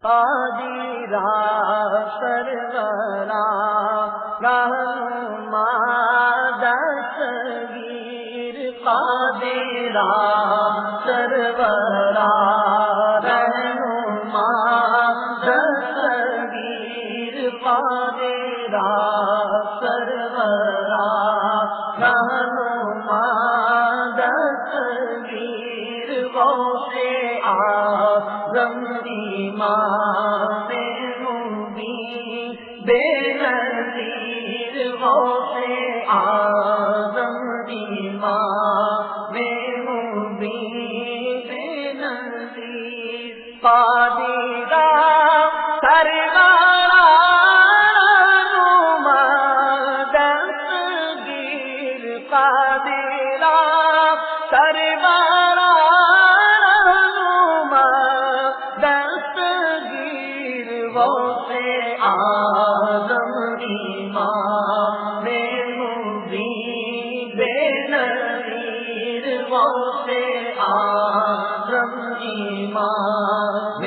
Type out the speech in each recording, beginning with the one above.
قادرا سرورا رہنما دستگیر قادرا سرورا رہنما دستگیر قادرا سرورا رہنما دستگیر غوث اعظم امام مبین بے نظیر غوث اعظم امام مبین بے نظیر قادرا سرورا رہنما دستگیر قادرا سرورا رہنما دستگیر غوث اعظم امام مبین بے نظیر غوث اعظم امام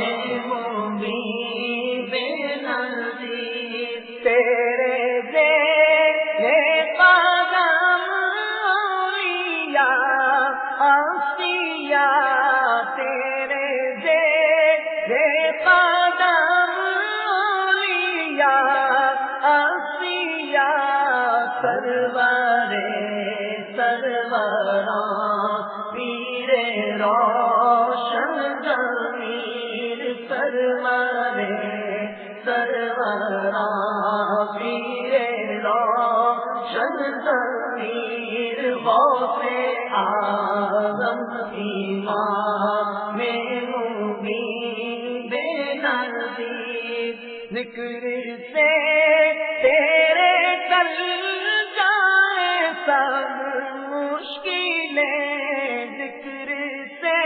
مبین بے نظیر تیرے زیر قدم اولیاء انبیاء تیرے زیر قدم اولیاء انبیاء سرور سروران پیر روشن ضمیر سرور سروران پیر روشن ضمیر غوث اعظم امام مبین بے نظیر ذکر سے تیرے کل جائے سب مشکلیں ذکر سے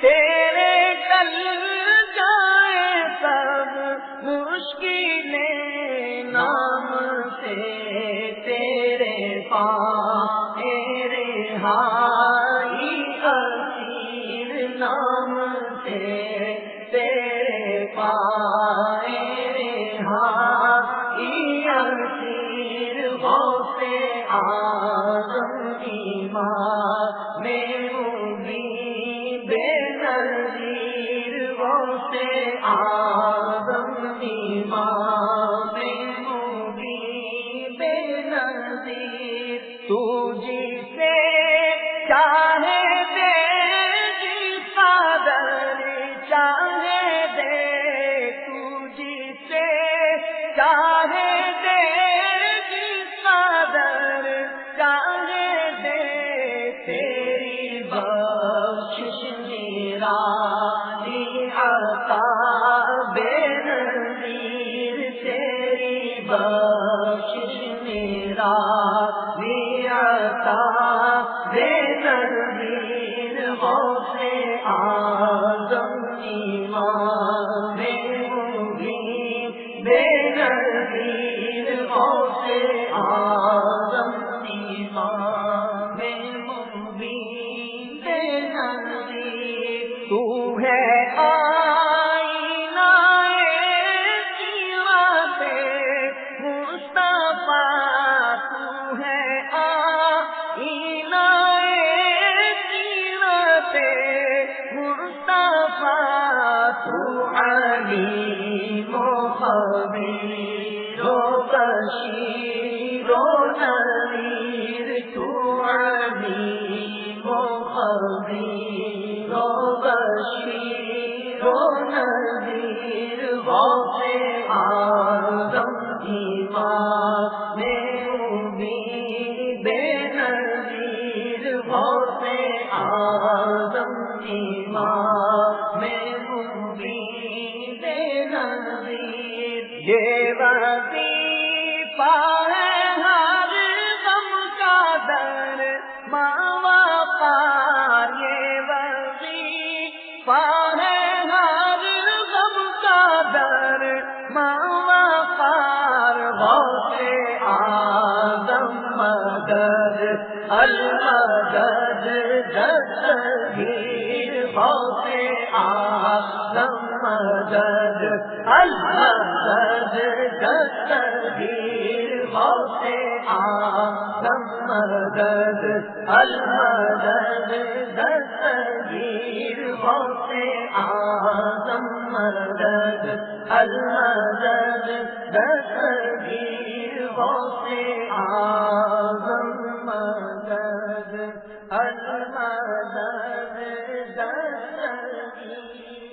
تیرے کل جائے سب مشکلیں نام سے تیرے پائے رہائی اسیر نام سے تیرے پائے رہائی اسیر غوث اعظم امام مبین بے نظیر غوث اعظم امام مبین بے نظیر تو جسے چاہے دے جس قدر چاہے دے تو جسے چاہے دے جس قدر چاہے دے تیری بخشش نرالی عطا بے نظیر تیری بخشش نرالی عطا بے نظیر غوث اعظم امام مبین بے نظیر غوث اعظم امام مبین بے نظیر تو ہے آئینہ سیرت مصطفیٰ تو ہے آئینہ سیرت مصطفیٰ تو علیم و خبیر و بشیر و نذیر تو علیم و خبیر و بشیر و نذیر غوث اعظم امام مبین بے نظیر غوث اعظم امام مبین بے نظیر یہ وظیفہ ہے ہر غم کا در وقار یہ وظیفہ ہے ہر غم کا در وقار غوث اعظم مدد المدد دستگیر غوث اعظم المدد المدد دستگیر غوث اعظم مدد المدد دستگیر غوث اعظم مدد المدد دستگیر غوث اعظم مدد المدد دستگیر